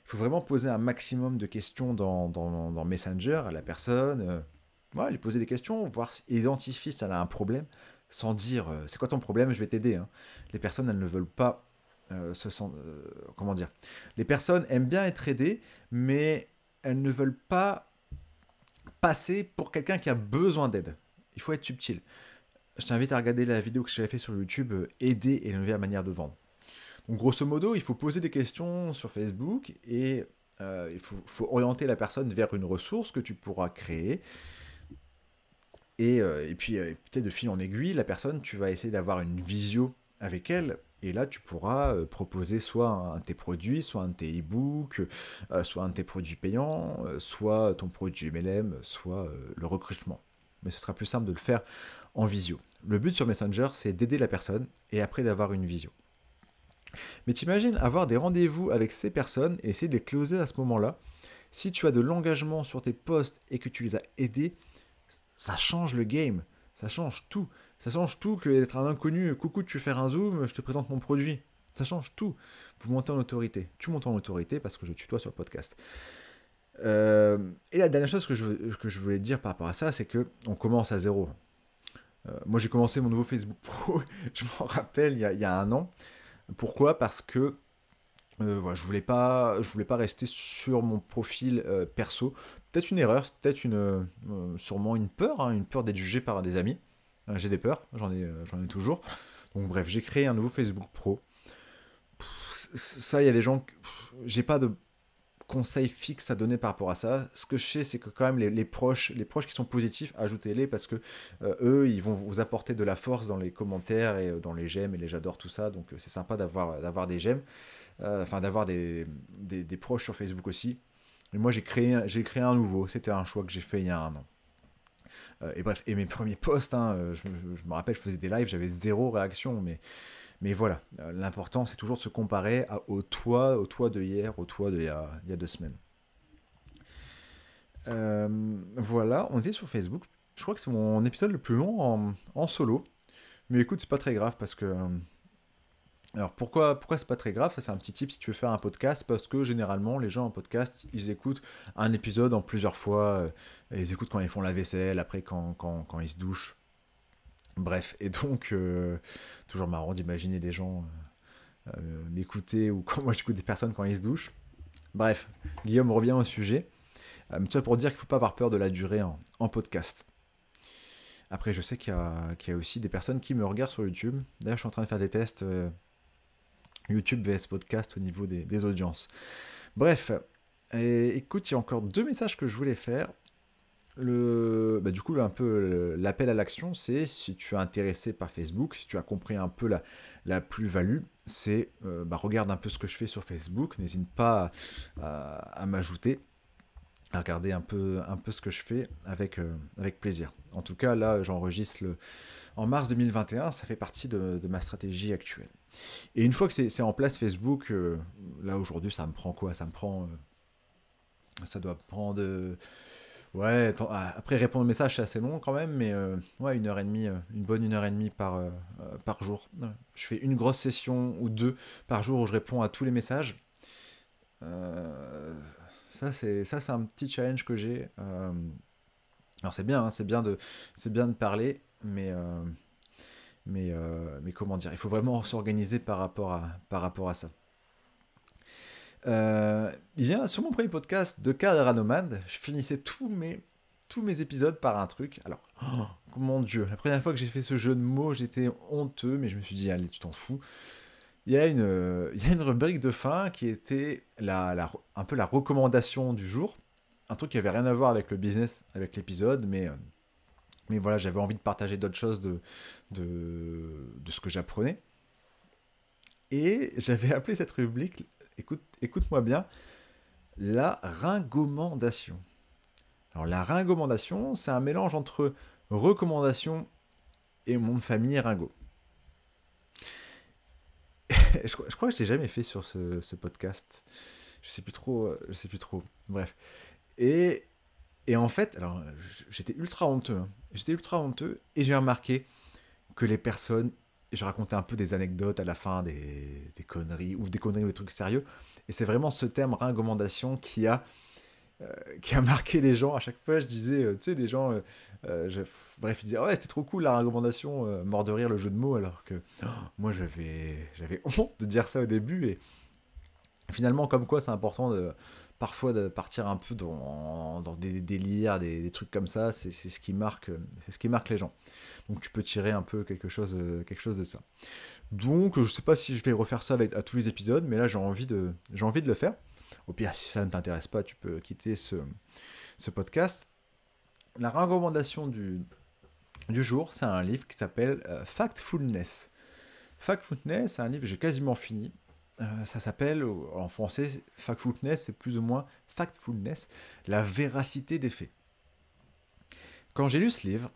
Il faut vraiment poser un maximum de questions dans Messenger à la personne. Voilà, lui poser des questions, voir, identifier si elle a un problème, sans dire c'est quoi ton problème, je vais t'aider, hein. Les personnes, elles ne veulent pas comment dire. Les personnes aiment bien être aidées, mais elles ne veulent pas passer pour quelqu'un qui a besoin d'aide. Il faut être subtil. Je t'invite à regarder la vidéo que j'avais fait sur YouTube, aider et la manière de vendre. Donc grosso modo, il faut poser des questions sur Facebook et il faut orienter la personne vers une ressource que tu pourras créer. Et puis peut-être de fil en aiguille, la personne, tu vas essayer d'avoir une visio avec elle. Et là, tu pourras proposer soit un de tes produits, soit un de tes e-books, soit un de tes produits payants, soit ton produit MLM, soit le recrutement. Mais ce sera plus simple de le faire en visio. Le but sur Messenger, c'est d'aider la personne et après d'avoir une visio. Mais t'imagines avoir des rendez-vous avec ces personnes et essayer de les closer à ce moment-là. Si tu as de l'engagement sur tes posts et que tu les as aidés, ça change le game. Ça change tout. Ça change tout que d'être un inconnu. Coucou, tu veux faire un zoom, je te présente mon produit. Ça change tout. Vous montez en autorité. Tu montes en autorité parce que je tutoie sur le podcast. Et la dernière chose que je voulais te dire par rapport à ça, c'est que on commence à zéro. Moi, j'ai commencé mon nouveau Facebook Pro, je m'en rappelle, il y a un an. Pourquoi? Parce que voilà, je voulais pas rester sur mon profil perso. Peut-être une erreur, peut-être sûrement une peur, hein, une peur d'être jugé par des amis. J'ai des peurs, j'en ai toujours. Donc bref, j'ai créé un nouveau Facebook Pro. Ça, il y a des gens, j'ai pas de conseils fixes à donner par rapport à ça. Ce que je sais, c'est que quand même les proches qui sont positifs, ajoutez-les parce que eux, ils vont vous apporter de la force dans les commentaires et dans les j'aime et les j'adore, tout ça. Donc c'est sympa d'avoir des j'aime, enfin d'avoir des proches sur Facebook aussi. Et moi, j'ai créé un nouveau. C'était un choix que j'ai fait il y a un an. Et bref, et mes premiers posts, hein, je me rappelle, je faisais des lives, j'avais zéro réaction, mais voilà, l'important c'est toujours de se comparer au toi de hier, au toi il y a 2 semaines. Voilà, on était sur Facebook. Je crois que c'est mon épisode le plus long en solo. Mais écoute, c'est pas très grave parce que Alors pourquoi c'est pas très grave? Ça c'est un petit tip si tu veux faire un podcast, parce que généralement les gens en podcast, ils écoutent un épisode en plusieurs fois, ils écoutent quand ils font la vaisselle, après quand ils se douchent, bref, et donc toujours marrant d'imaginer des gens m'écouter, ou quand moi j'écoute des personnes quand ils se douchent. Bref, Guillaume revient au sujet, tout ça pour dire qu'il ne faut pas avoir peur de la durée en podcast. Après je sais qu'il y a aussi des personnes qui me regardent sur YouTube, d'ailleurs je suis en train de faire des tests YouTube vs podcast au niveau des audiences. Bref, écoute, il y a encore 2 messages que je voulais faire. Du coup, un peu l'appel à l'action, c'est si tu es intéressé par Facebook, si tu as compris un peu la plus-value, c'est regarde un peu ce que je fais sur Facebook, n'hésite pas à m'ajouter, à regarder un peu ce que je fais avec plaisir. En tout cas, là, j'enregistre en mars 2021, ça fait partie de ma stratégie actuelle. Et une fois que c'est en place Facebook, là aujourd'hui, ça me prend quoi? Ça doit prendre. Ouais, après répondre aux messages, c'est assez long quand même, mais ouais, 1 heure et demie, une bonne 1 heure et demie par jour. Je fais une grosse session ou 2 par jour où je réponds à tous les messages. Euh, ça c'est un petit challenge que j'ai. Alors c'est bien, hein, c'est bien de parler, mais comment dire, il faut vraiment s'organiser par rapport à ça. Il y a sur mon premier podcast de cadre à nomade, je finissais tous mes épisodes par un truc. Alors, oh, mon Dieu, la première fois que j'ai fait ce jeu de mots, j'étais honteux, mais je me suis dit, allez, tu t'en fous. Il y a une rubrique de fin qui était un peu la recommandation du jour. Un truc qui avait rien à voir avec le business, avec l'épisode, mais voilà, j'avais envie de partager d'autres choses de ce que j'apprenais. Et j'avais appelé cette rubrique, écoute-moi bien, la ringomandation. Alors la ringomandation, c'est un mélange entre recommandation et mon nom de famille Ringo. Je crois que je l'ai jamais fait sur ce podcast. Je sais plus trop, je sais plus trop. Bref. Et, et en fait, alors j'étais ultra honteux, hein. J'étais ultra honteux et j'ai remarqué que les personnes, je racontais un peu des anecdotes à la fin, des conneries ou des trucs sérieux. Et c'est vraiment ce terme ringomandation qui a marqué les gens. À chaque fois, je disais, tu sais, les gens, bref, ils disaient, ouais, c'était trop cool la recommandation, mort de rire le jeu de mots, alors que moi, j'avais honte de dire ça au début. Et finalement, comme quoi, c'est important parfois de partir un peu dans des délires, des trucs comme ça. C'est ce qui marque les gens. Donc, tu peux tirer un peu quelque chose de ça. Donc, je sais pas si je vais refaire ça à tous les épisodes, mais là, j'ai envie de le faire. Au pire, si ça ne t'intéresse pas, tu peux quitter ce podcast. La recommandation du jour, c'est un livre qui s'appelle Factfulness. Factfulness, c'est un livre que j'ai quasiment fini. Ça s'appelle, en français, Factfulness, c'est plus ou moins Factfulness, la véracité des faits. Quand j'ai lu ce livre,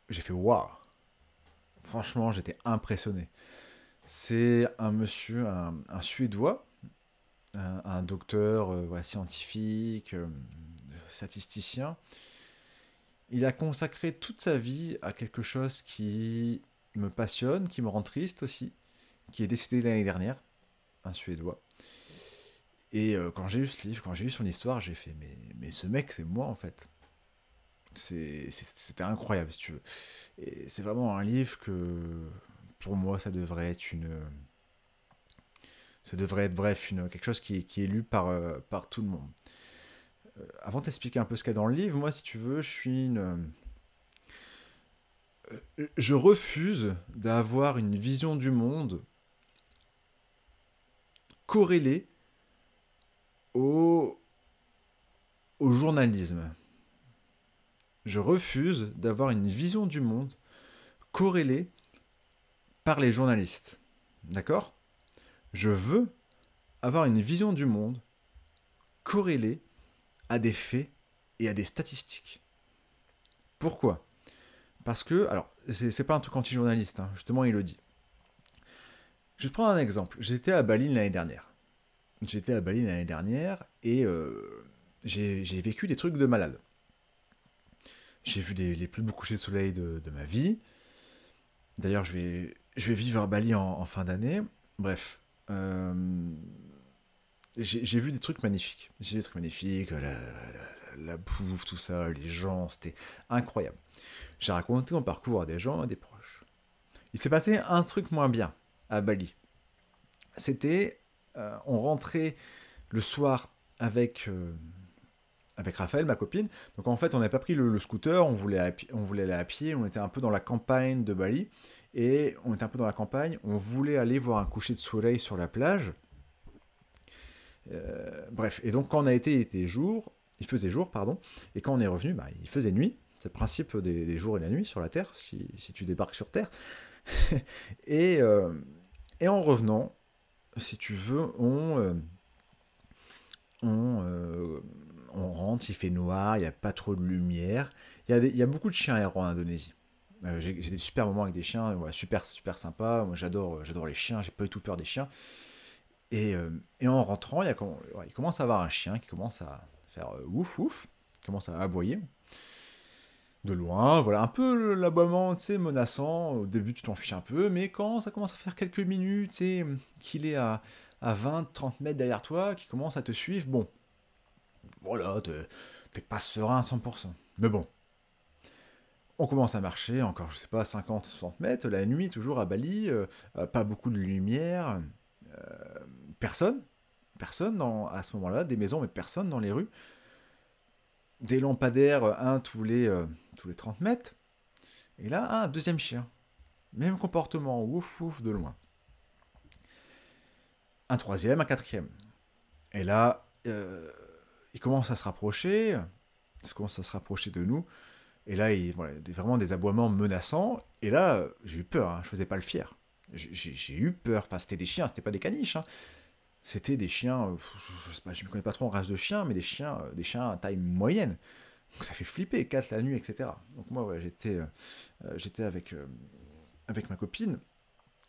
j'ai fait waouh. Franchement, j'étais impressionné. C'est un monsieur, un Suédois, un docteur scientifique, statisticien. Il a consacré toute sa vie à quelque chose qui me passionne, qui me rend triste aussi, qui est décédé l'année dernière, un Suédois. Et quand j'ai lu ce livre, quand j'ai lu son histoire, j'ai fait mais ce mec, c'est moi en fait. C'était incroyable si tu veux. Et c'est vraiment un livre que pour moi ça devrait être bref, quelque chose qui est lu par tout le monde. Avant de t'expliquer un peu ce qu'il y a dans le livre, moi, si tu veux, je refuse d'avoir une vision du monde corrélée au, au journalisme. Je refuse d'avoir une vision du monde corrélée par les journalistes. D'accord? Je veux avoir une vision du monde corrélée à des faits et à des statistiques. Pourquoi? Parce que, alors, c'est pas un truc anti-journaliste, hein, justement, il le dit. Je vais te prendre un exemple. J'étais à Bali l'année dernière. Et j'ai vécu des trucs de malade. J'ai vu les plus beaux couchers de soleil de ma vie. D'ailleurs, je vais vivre à Bali en fin d'année. Bref, euh, j'ai vu des trucs magnifiques. J'ai vu des trucs magnifiques, la bouffe, tout ça, les gens, c'était incroyable. J'ai raconté mon parcours à des gens, à des proches. Il s'est passé un truc moins bien à Bali. C'était, on rentrait le soir avec Raphaël, ma copine. Donc en fait, on n'avait pas pris le scooter, on voulait aller à pied, on était un peu dans la campagne de Bali. Et on était un peu dans la campagne, on voulait aller voir un coucher de soleil sur la plage. Bref, et donc quand on a été, il faisait jour, pardon, et quand on est revenu, bah, il faisait nuit. C'est le principe des jours et la nuit sur la Terre, si tu débarques sur Terre. et, euh, et en revenant, si tu veux, on, euh, on rentre, il fait noir, il n'y a pas trop de lumière. Il y a beaucoup de chiens errants en Indonésie. J'ai des super moments avec des chiens, ouais, super, super sympa. Moi, j'adore les chiens, j'ai pas du tout peur des chiens. Et en rentrant, il commence à avoir un chien qui commence à faire ouf ouf, qui commence à aboyer de loin, voilà, un peu l'aboiement, tu sais, menaçant. Au début, tu t'en fiches un peu, mais quand ça commence à faire quelques minutes, tu sais, qu'il est à 20-30 mètres derrière toi, qu'il commence à te suivre, bon, voilà, t'es pas serein à 100%. Mais bon, on commence à marcher, encore, je sais pas, 50-60 mètres, la nuit, toujours à Bali, pas beaucoup de lumière, personne, à ce moment-là, des maisons, mais personne dans les rues, des lampadaires, un tous les 30 mètres, et là, un deuxième chien, même comportement, ouf ouf de loin. Un troisième, un quatrième. Et là, il commence à se rapprocher, il commence à se rapprocher de nous, et là, voilà, vraiment des aboiements menaçants, et là, j'ai eu peur, hein, je faisais pas le fier. J'ai eu peur, enfin c'était des chiens, c'était pas des caniches, hein. C'était des chiens, je sais pas, je me connais pas trop en race de chiens, mais des chiens à taille moyenne. Donc ça fait flipper, 4 la nuit, etc. Donc moi, ouais, j'étais avec ma copine.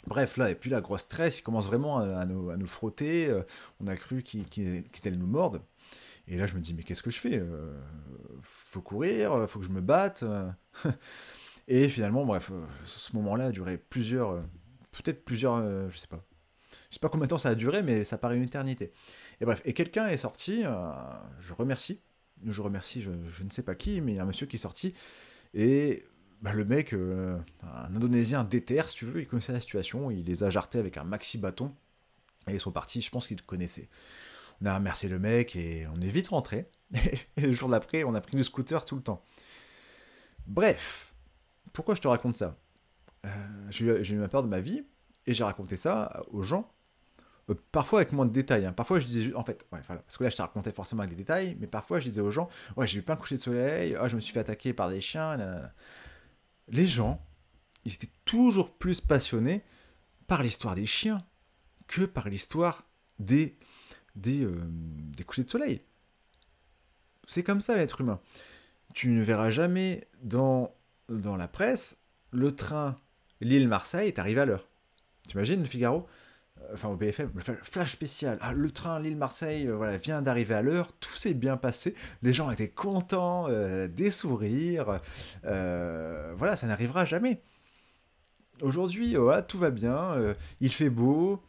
Bref, là, et puis la grosse stress, il commence vraiment à nous frotter. On a cru qu'ils allaient nous mordre. Et là, je me dis, mais qu'est-ce que je fais? Faut courir, faut que je me batte. Et finalement, bref, ce moment-là a duré peut-être plusieurs, je sais pas. Je sais pas combien de temps ça a duré, mais ça paraît une éternité. Et bref, et quelqu'un est sorti, je remercie, je ne sais pas qui, mais il y a un monsieur qui est sorti, et bah, le mec, un Indonésien déter, si tu veux, il connaissait la situation, il les a jartés avec un maxi bâton, et ils sont partis, je pense qu'ils le connaissaient. On a remercié le mec, et on est vite rentré, et le jour d'après, on a pris le scooter tout le temps. Bref, pourquoi je te raconte ça? J'ai eu ma peur de ma vie, et j'ai raconté ça aux gens. Parfois avec moins de détails, hein. Parfois je disais juste, en fait, ouais, voilà, parce que là je te racontais forcément avec des détails, mais parfois je disais aux gens, ouais, j'ai vu plein de coucher de soleil, ah, je me suis fait attaquer par des chiens, nanana. Les gens, ils étaient toujours plus passionnés par l'histoire des chiens que par l'histoire des, des couchers de soleil. C'est comme ça l'être humain. Tu ne verras jamais dans la presse le train Lille-Marseille est arrivé à l'heure. T'imagines le Figaro? Enfin au BFM, le flash spécial, ah, le train Lille-Marseille voilà, vient d'arriver à l'heure, tout s'est bien passé, les gens étaient contents, des sourires, voilà, ça n'arrivera jamais. Aujourd'hui, voilà, tout va bien, il fait beau,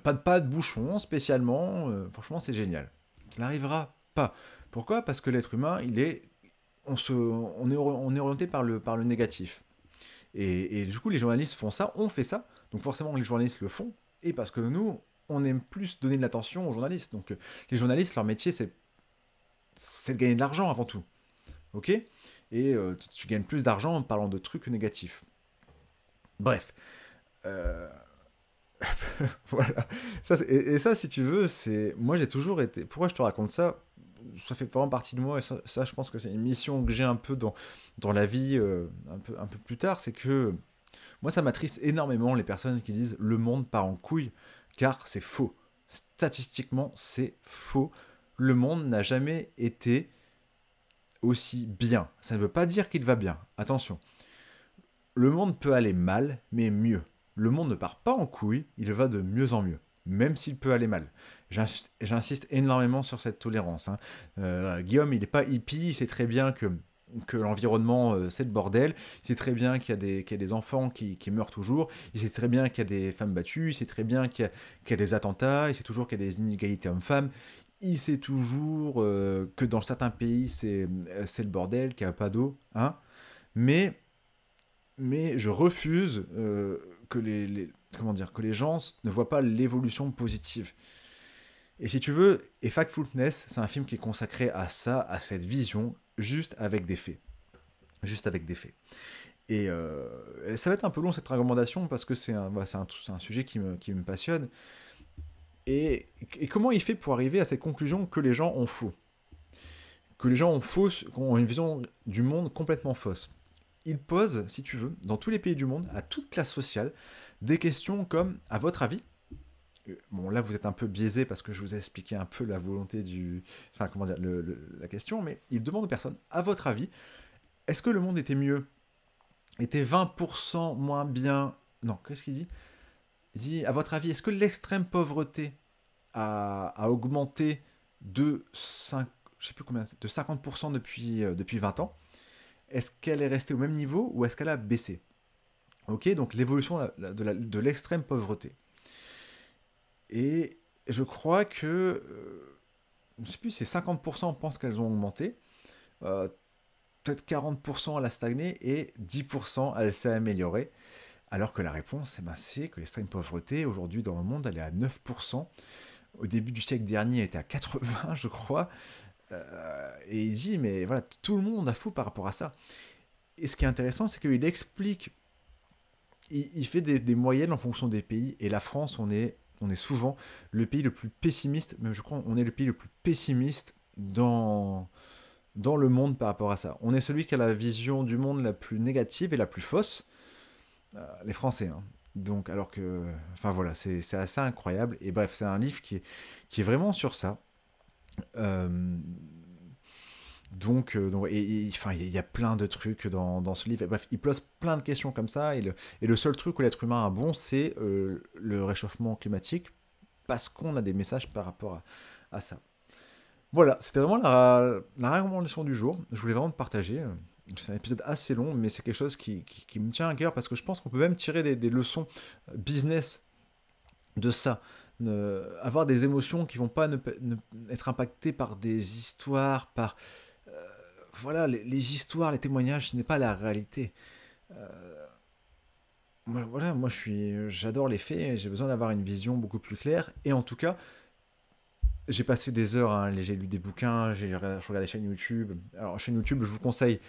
pas de bouchon spécialement, franchement c'est génial. Ça n'arrivera pas. Pourquoi? Parce que l'être humain, on est orienté par le négatif. Et du coup, les journalistes font ça, on fait ça, donc forcément les journalistes le font, et parce que nous, on aime plus donner de l'attention aux journalistes. Donc les journalistes, leur métier, c'est de gagner de l'argent avant tout. Ok? Et tu gagnes plus d'argent en parlant de trucs négatifs. Bref. Euh, voilà. Et ça, si tu veux, c'est. Moi, j'ai toujours été. Pourquoi je te raconte ça? Ça fait vraiment partie de moi, et ça je pense que c'est une mission que j'ai un peu dans la vie, un peu plus tard, c'est que moi, ça m'attriste énormément les personnes qui disent le monde part en couille, car c'est faux. Statistiquement, c'est faux. Le monde n'a jamais été aussi bien. Ça ne veut pas dire qu'il va bien. Attention. Le monde peut aller mal, mais mieux. Le monde ne part pas en couille, il va de mieux en mieux. Même s'il peut aller mal. J'insiste énormément sur cette tolérance, hein. Guillaume, il n'est pas hippie, il sait très bien que que l'environnement, c'est le bordel. Il sait très bien qu'il y a des enfants qui meurent toujours. Il sait très bien qu'il y a des femmes battues. Il sait très bien qu'il y a des attentats. Il sait toujours qu'il y a des inégalités hommes-femmes. Il sait toujours que dans certains pays, c'est le bordel, qu'il n'y a pas d'eau. Hein. Mais, mais je refuse que comment dire, que les gens ne voient pas l'évolution positive. Et si tu veux, et Factfulness, c'est un film qui est consacré à ça, à cette vision, juste avec des faits. Juste avec des faits. Et ça va être un peu long cette recommandation parce que c'est un sujet qui me passionne. Et comment il fait pour arriver à cette conclusion que les gens ont faux? Que les gens ont une vision du monde complètement fausse. Il pose, si tu veux, dans tous les pays du monde, à toute classe sociale, des questions comme, à votre avis, bon là vous êtes un peu biaisé parce que je vous ai expliqué un peu la volonté du... Enfin comment dire, la question, mais il demande aux personnes, à votre avis, est-ce que le monde était mieux? Était 20% moins bien? Non, qu'est-ce qu'il dit? Il dit, à votre avis, est-ce que l'extrême pauvreté a augmenté de 5, je sais plus combien, de 50% depuis 20 ans? Est-ce qu'elle est restée au même niveau ou est-ce qu'elle a baissé? Ok, donc l'évolution de l'extrême pauvreté. Et je crois que, je ne sais plus, c'est 50% pensent qu'elles ont augmenté, euh, peut-être 40% elle a stagné et 10% elle s'est améliorée. Alors que la réponse, eh ben, c'est que l'extrême pauvreté, aujourd'hui dans le monde, elle est à 9%. Au début du siècle dernier, elle était à 80, je crois. Et il dit, mais voilà, tout le monde a fou par rapport à ça. Et ce qui est intéressant, c'est qu'il explique, il fait des moyennes en fonction des pays. Et la France, on est souvent le pays le plus pessimiste, même je crois, on est le pays le plus pessimiste dans le monde par rapport à ça. On est celui qui a la vision du monde la plus négative et la plus fausse, les Français. Hein. Donc, alors que, enfin voilà, c'est assez incroyable. Et bref, c'est un livre qui est vraiment sur ça. Euh, enfin, il y a plein de trucs dans ce livre. Et bref, il pose plein de questions comme ça. Et le seul truc où l'être humain a bon, c'est le réchauffement climatique, parce qu'on a des messages par rapport à ça. Voilà, c'était vraiment la recommandation du jour. Je voulais vraiment te partager. C'est un épisode assez long, mais c'est quelque chose qui me tient à cœur parce que je pense qu'on peut même tirer des leçons business de ça. Avoir des émotions qui vont pas être impactées par des histoires, par... voilà, les histoires, les témoignages, ce n'est pas la réalité. Voilà, moi j'adore les faits, j'ai besoin d'avoir une vision beaucoup plus claire. Et en tout cas, j'ai passé des heures, hein, j'ai lu des bouquins, je regarde des chaînes YouTube. Alors, chaîne YouTube, je vous conseille,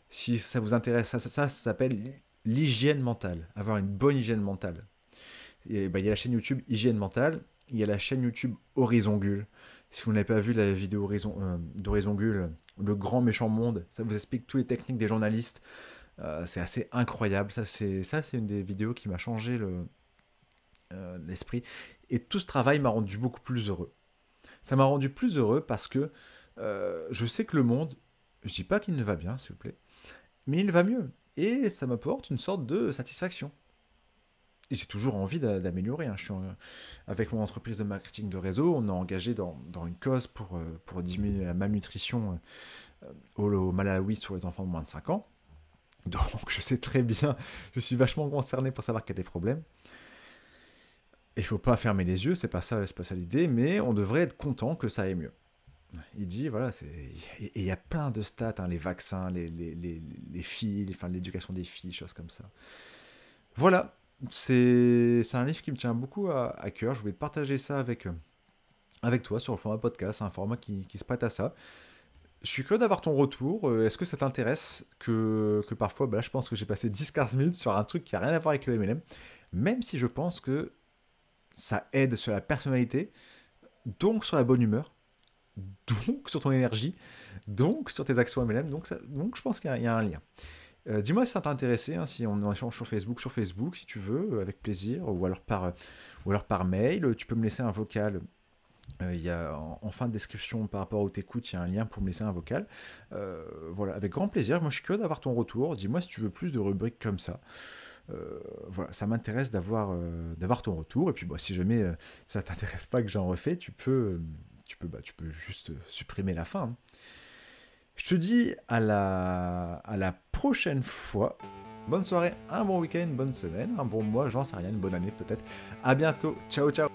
si ça vous intéresse, ça s'appelle l'hygiène mentale, avoir une bonne hygiène mentale. Et, bah, il y a la chaîne YouTube Hygiène mentale, il y a la chaîne YouTube Horizon Gull. Si vous n'avez pas vu la vidéo d'Horizon Gull, le grand méchant monde, ça vous explique toutes les techniques des journalistes. C'est assez incroyable. Ça, c'est une des vidéos qui m'a changé l'esprit. Et tout ce travail m'a rendu beaucoup plus heureux. Ça m'a rendu plus heureux parce que je sais que le monde, je dis pas qu'il ne va bien, s'il vous plaît, mais il va mieux. Et ça m'apporte une sorte de satisfaction. Et j'ai toujours envie d'améliorer. Hein. Avec mon entreprise de marketing de réseau, on est engagé dans une cause pour diminuer la malnutrition au Malawi sur les enfants de moins de 5 ans. Donc je sais très bien, je suis vachement concerné pour savoir qu'il y a des problèmes. Il ne faut pas fermer les yeux, c'est pas ça l'idée, mais on devrait être content que ça aille mieux. Il dit, voilà, et il y a plein de stats, hein, les vaccins, les filles, enfin, l'éducation des filles, choses comme ça. Voilà, c'est un livre qui me tient beaucoup à cœur. Je voulais te partager ça avec toi sur le format podcast, un format qui se prête à ça. Je suis curieux d'avoir ton retour. Est-ce que ça t'intéresse que parfois, bah là, je pense que j'ai passé 10-15 minutes sur un truc qui n'a rien à voir avec le MLM, même si je pense que ça aide sur la personnalité, donc sur la bonne humeur, donc sur ton énergie, donc sur tes actions MLM, donc je pense qu'il y a un lien. Dis-moi si ça t'a intéressé, hein, si on échange sur Facebook, si tu veux, avec plaisir, ou alors par mail. Tu peux me laisser un vocal. Il y a en fin de description par rapport où t'écoutes, il y a un lien pour me laisser un vocal. Voilà, avec grand plaisir. Moi, je suis curieux d'avoir ton retour. Dis-moi si tu veux plus de rubriques comme ça. Voilà, ça m'intéresse d'avoir ton retour. Et puis, bah, si jamais ça t'intéresse pas que j'en refais, tu peux juste supprimer la fin. Hein. Je te dis à la prochaine fois. Bonne soirée, un bon week-end, bonne semaine, un bon mois, j'en sais rien, une bonne année peut-être. À bientôt, ciao ciao.